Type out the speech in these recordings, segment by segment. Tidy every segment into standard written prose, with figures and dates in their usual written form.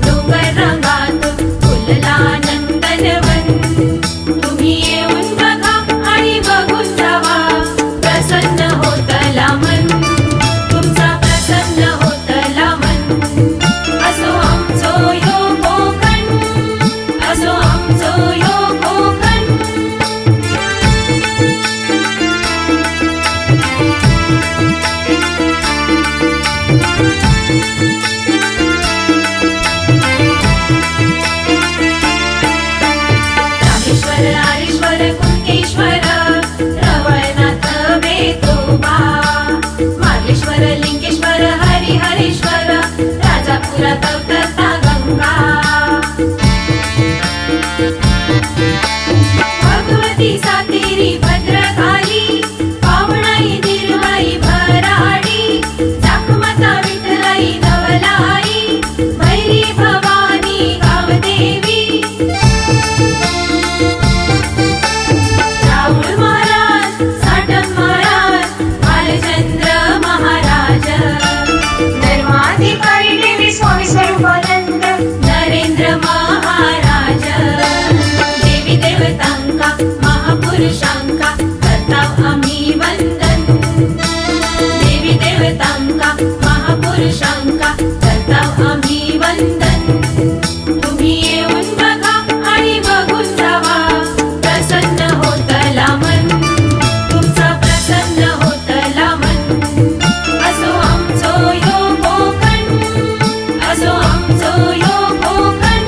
डोंगर रंगात फुलला नंदनवन. तुम्ही येऊन बघा आणि बघून जावा, प्रसन्न होतला मन, तुमचा प्रसन्न होतला मन. असो आमचो यो कोकण, असो आमचो यो कोकण. रामेश्वर आरेश्वर कुणकेश्वर रवळनाथ वेतोबा, मार्लेश्वर लिंगेश्वर हरिहरेश्वर राजापुरात अवतरता गंगा. भगवती सातेरी भद्रकाली, पावणाई निर्मळी भराडी, जाखमाता विठ्ठलाई नवलाई, भैरी भवानी गावदेवी. राहुल महाराज, साठम महाराज, भालचंद्र महाराज, धर्माधिकारी देवी स्वामी स्वरूपानंद, नरेंद्र महाराज. देवी देवतांका महापुरुषांका करताव आम्ही वंदन. देवी देवतांका महापुरुषांका करताव आम्ही वंदन. तुम्ही येऊन बघा आणि बघून जावा, प्रसन्न होतला मन, तुमचा प्रसन्न होतला मन. असो आमचो यो कोकण, असो आमचो यो कोकण.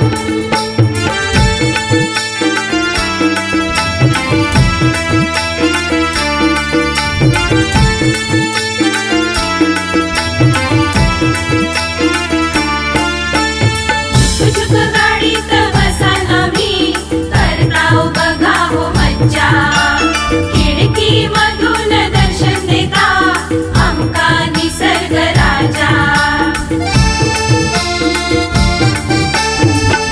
झुक गाडीत बसान आम्ही, करताव बघा हो मज्जा. खिडकी मधून दर्शन देता आमका निसर्ग राजा.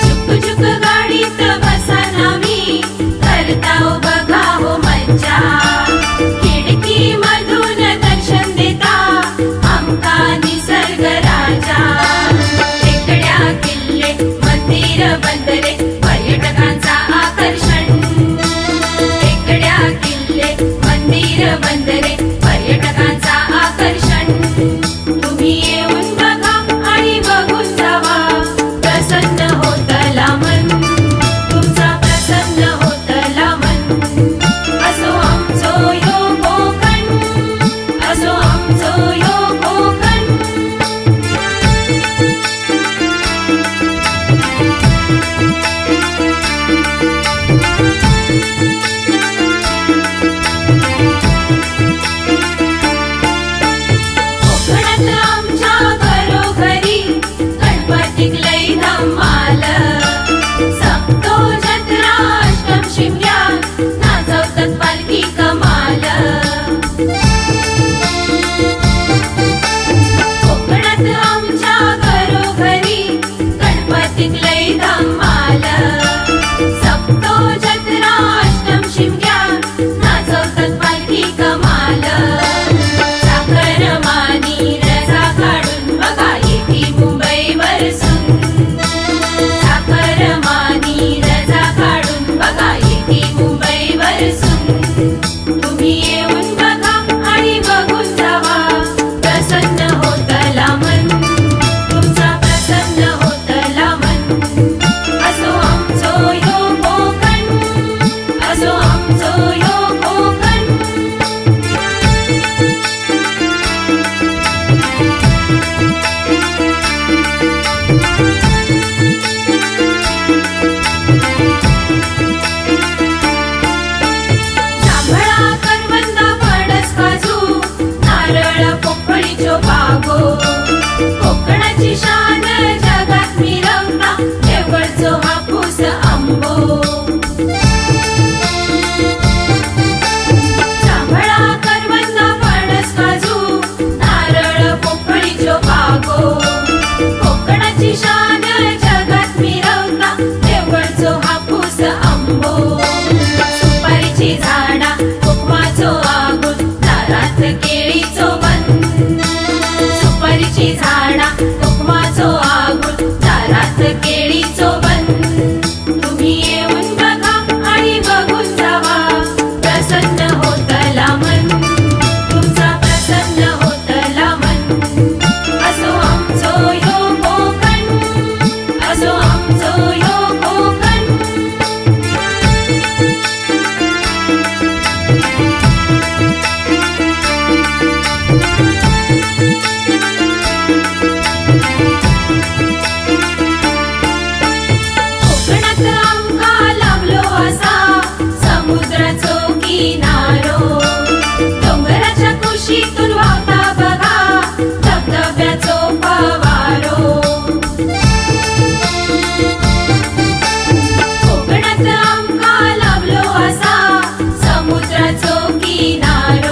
झुक झुक गाडीत बसान आम्ही, करताव बघा हो मज्जा. खिडकी मधून दर्शन देता आमका निसर्ग राजा. टेकड्या किल्ले मंदिर बंदरे पर्यटकांचा आकर्षण. टेकड्या किल्ले मंदिर बंदरे पर्यटकांचा आकर्षण. तुम्ही येऊन बघा आणि बघून जावा, प्रसन्न होतला मन, तुमचा प्रसन्न होतला मन. असो आमचो यो कोकण, असो आमचो यो कोकण. केळीचो बन तुम्ही येऊन बघा आणि बघून जावा प्रसन्न होतला मन तुमचा प्रसन्न होतला मन असो आमचो ह्यो कोकण असो आमचो ह्यो कोकण कोकणात आमका लाभलो असा समुद्राचो किनारो डोंगराच्या कुशीतून वाहता बघा धबधब्याचो फवारो कोकणात आमका लाभलो असा समुद्राचो किनारो